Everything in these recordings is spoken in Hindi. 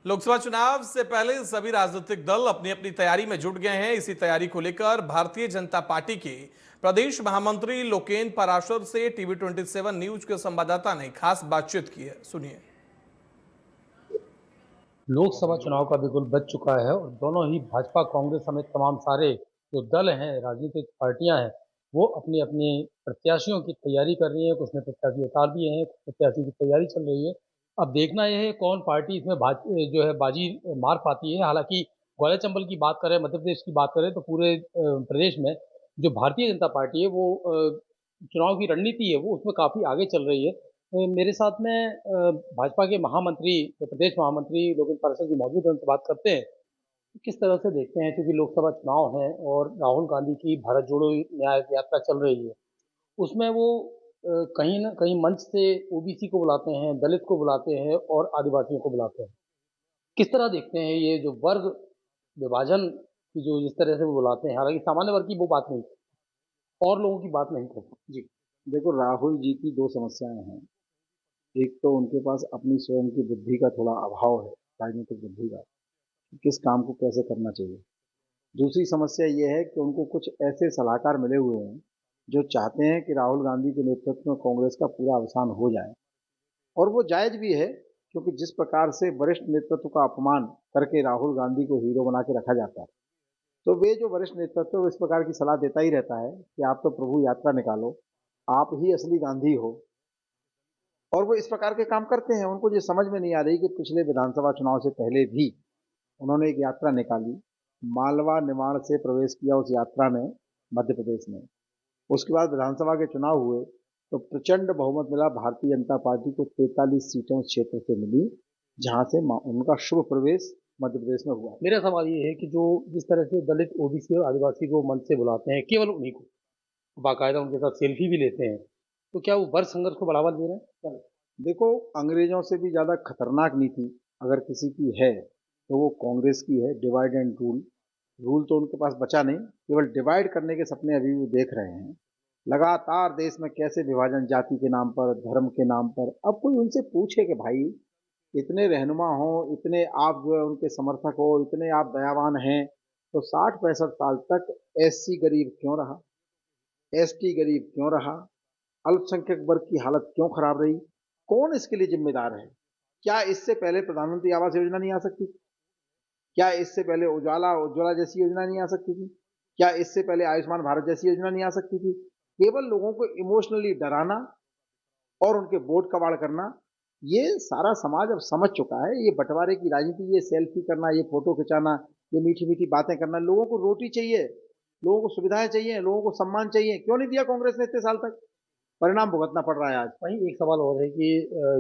लोकसभा चुनाव से पहले सभी राजनीतिक दल अपनी अपनी तैयारी में जुट गए हैं। इसी तैयारी को लेकर भारतीय जनता पार्टी के प्रदेश महामंत्री लोकेन पराशर से टीवी 27 न्यूज के संवाददाता ने खास बातचीत की है। सुनिए। लोकसभा चुनाव का बिगुल बज चुका है और दोनों ही भाजपा कांग्रेस समेत तमाम सारे जो दल हैं, राजनीतिक पार्टियां हैं, वो अपनी अपनी प्रत्याशियों की तैयारी कर रही हैं। कुछ ने प्रत्याशी उतार दिए हैं, कुछ प्रत्याशी की तैयारी चल रही है। अब देखना यह है कौन पार्टी इसमें जो है बाजी मार पाती है। हालांकि ग्वालियर चंबल की बात करें, मध्य प्रदेश की बात करें तो पूरे प्रदेश में जो भारतीय जनता पार्टी है वो चुनाव की रणनीति है वो उसमें काफी आगे चल रही है। मेरे साथ में भाजपा के महामंत्री, जो प्रदेश महामंत्री लोकेन पाराशर जी मौजूद हैं, उनसे बात करते हैं। किस तरह से देखते हैं, क्योंकि लोकसभा चुनाव है और राहुल गांधी की भारत जोड़ो न्याय यात्रा चल रही है, उसमें वो कहीं ना कहीं मंच से ओबीसी को बुलाते हैं, दलित को बुलाते हैं और आदिवासियों को बुलाते हैं। किस तरह देखते हैं ये जो वर्ग विभाजन की जो जिस तरह से वो बुलाते हैं, हालांकि सामान्य वर्ग की वो बात नहीं, और लोगों की बात नहीं करते जी। देखो, राहुल जी की दो समस्याएं हैं। एक तो उनके पास अपनी स्वयं की बुद्धि का थोड़ा अभाव है, राजनीतिक बुद्धि का, कि किस काम को कैसे करना चाहिए। दूसरी समस्या ये है कि उनको कुछ ऐसे सलाहकार मिले हुए हैं जो चाहते हैं कि राहुल गांधी के नेतृत्व में कांग्रेस का पूरा अवसान हो जाए। और वो जायज भी है, क्योंकि जिस प्रकार से वरिष्ठ नेतृत्व का अपमान करके राहुल गांधी को हीरो बना के रखा जाता है, तो वे जो वरिष्ठ नेतृत्व वो इस प्रकार की सलाह देता ही रहता है कि आप तो प्रभु यात्रा निकालो, आप ही असली गांधी हो। और वो इस प्रकार के काम करते हैं। उनको ये समझ में नहीं आ रही कि पिछले विधानसभा चुनाव से पहले भी उन्होंने एक यात्रा निकाली, मालवा निमाड़ से प्रवेश किया उस यात्रा में मध्य प्रदेश में। उसके बाद विधानसभा के चुनाव हुए तो प्रचंड बहुमत मिला भारतीय जनता पार्टी को, 43 सीटें उस क्षेत्र से मिली, जहां से उनका शुभ प्रवेश मध्य प्रदेश में हुआ। मेरा सवाल ये है कि जो जिस तरह से दलित, ओबीसी और आदिवासी को मंच से बुलाते हैं, केवल उन्हीं को, बाकायदा उनके साथ सेल्फी भी लेते हैं, तो क्या वो वर्ग संघर्ष को बढ़ावा दे रहे हैं? क्या? देखो, अंग्रेजों से भी ज्यादा खतरनाक नीति अगर किसी की है तो वो कांग्रेस की है। Divide and rule. रूल तो उनके पास बचा नहीं, केवल डिवाइड करने के सपने अभी भी देख रहे हैं। लगातार देश में कैसे विभाजन, जाति के नाम पर, धर्म के नाम पर। अब कोई उनसे पूछे कि भाई, इतने रहनुमा हो, इतने आप जो है उनके समर्थक हो, इतने आप दयावान हैं, तो 60-65 साल तक एससी गरीब क्यों रहा, एसटी गरीब क्यों रहा, अल्पसंख्यक वर्ग की हालत क्यों खराब रही? कौन इसके लिए जिम्मेदार है? क्या इससे पहले प्रधानमंत्री आवास योजना नहीं आ सकती? क्या इससे पहले उजाला उज्ज्वला जैसी योजना नहीं आ सकती थी? क्या इससे पहले आयुष्मान भारत जैसी योजना नहीं आ सकती थी? केवल लोगों को इमोशनली डराना और उनके वोट कबाड़ करना, ये सारा समाज अब समझ चुका है। ये बंटवारे की राजनीति, ये सेल्फी करना, ये फोटो खिंचाना, ये मीठी मीठी बातें करना। लोगों को रोटी चाहिए, लोगों को सुविधाएं चाहिए, लोगों को सम्मान चाहिए। क्यों नहीं दिया कांग्रेस ने इतने साल तक? परिणाम भुगतना पड़ रहा है आज। वहीं एक सवाल और है कि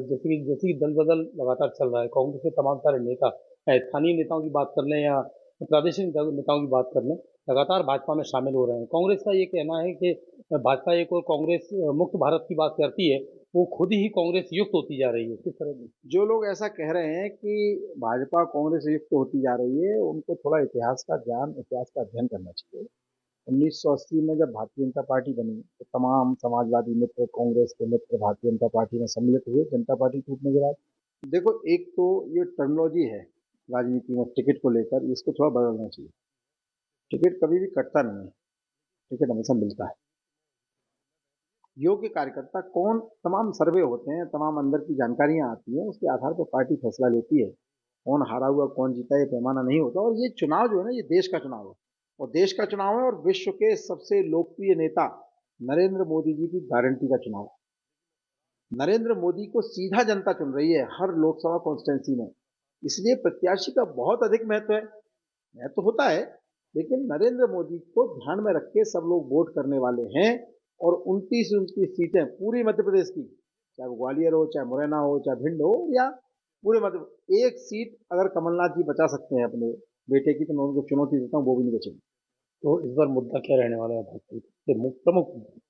जैसे कि दल बदल लगातार चल रहा है, कांग्रेस के तमाम सारे नेता, चाहे स्थानीय नेताओं की बात कर लें या प्रादेशिक नेताओं की बात कर लें, लगातार भाजपा में शामिल हो रहे हैं। कांग्रेस का ये कहना है कि भाजपा एक और कांग्रेस मुक्त भारत की बात करती है, वो खुद ही कांग्रेस युक्त होती जा रही है। किस तरह की? जो लोग ऐसा कह रहे हैं कि भाजपा कांग्रेस युक्त होती जा रही है, उनको थोड़ा इतिहास का ज्ञान, इतिहास का अध्ययन करना चाहिए। 1980 में जब भारतीय जनता पार्टी बनी तो तमाम समाजवादी मित्र, कांग्रेस के मित्र भारतीय जनता पार्टी में सम्मिलित हुए जनता पार्टी टूटने के बाद। देखो, एक तो ये टर्मिनोलॉजी है राजनीति में टिकट को लेकर, इसको थोड़ा बदलना चाहिए। टिकट कभी भी कटता नहीं है, टिकट हमेशा मिलता है। योग्य कार्यकर्ता कौन, तमाम सर्वे होते हैं, तमाम अंदर की जानकारियां आती हैं, उसके आधार पर पार्टी फैसला लेती है। कौन हारा हुआ, कौन जीता, ये पैमाना नहीं होता। और ये चुनाव जो है ना, ये देश का चुनाव है, और देश का चुनाव है, और विश्व के सबसे लोकप्रिय नेता नरेंद्र मोदी जी की गारंटी का चुनाव है। नरेंद्र मोदी को सीधा जनता चुन रही है हर लोकसभा कॉन्स्टिट्यूंसी में। इसलिए प्रत्याशी का बहुत अधिक महत्व है। महत्व होता है, लेकिन नरेंद्र मोदी को ध्यान में रख के सब लोग वोट करने वाले हैं। और 29-29 सीटें पूरी मध्य प्रदेश की, चाहे वो ग्वालियर हो, चाहे मुरैना हो, चाहे भिंड हो, या पूरे मध्य, एक सीट अगर कमलनाथ जी बचा सकते हैं अपने बेटे की, तो मैं उनको चुनौती देता हूँ, वो भी नहीं बचेगी। तो इस बार मुद्दा क्या रहने वाला है भाजपा के प्रमुख मुद्दे?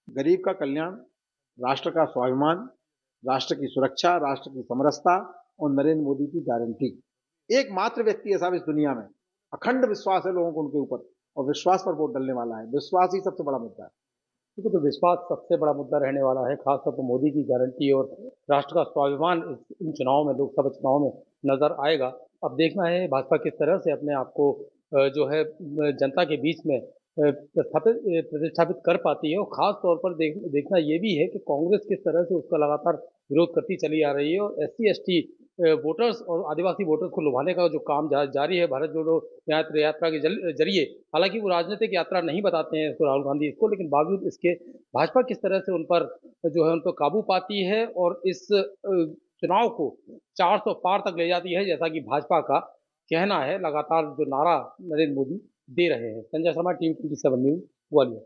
गरीब का कल्याण, राष्ट्र का स्वाभिमान, राष्ट्र की सुरक्षा, राष्ट्र की समरसता, और नरेंद्र मोदी की गारंटी। एकमात्र व्यक्ति है साहब इस दुनिया में, अखंड विश्वास है लोगों को उनके ऊपर, और विश्वास पर वोट डलने वाला है। विश्वास ही सबसे बड़ा मुद्दा है। देखो, तो विश्वास सबसे बड़ा मुद्दा रहने वाला है, खासतौर पर मोदी की गारंटी और राष्ट्र का स्वाभिमान इन चुनाव में, लोकसभा चुनाव में नजर आएगा। अब देखना है भाजपा किस तरह से अपने आप को जो है जनता के बीच में प्रतिष्ठापित कर पाती है, और खास तौर पर देखना ये भी है कि कांग्रेस किस तरह से उसका लगातार विरोध करती चली आ रही है, और एससी एसटी वोटर्स और आदिवासी वोटर्स को लुभाने का जो काम जारी है भारत जोड़ो यात्रा के जरिए। हालांकि वो राजनीतिक यात्रा नहीं बताते हैं इसको, राहुल गांधी इसको, लेकिन बावजूद इसके भाजपा किस तरह से उन पर जो है उन पर काबू पाती है और इस चुनाव को 400 पार तक ले जाती है, जैसा कि भाजपा का कहना है, लगातार जो नारा नरेंद्र मोदी दे रहे हैं। Sanjay Sharma, TV 27 news, Gwalior.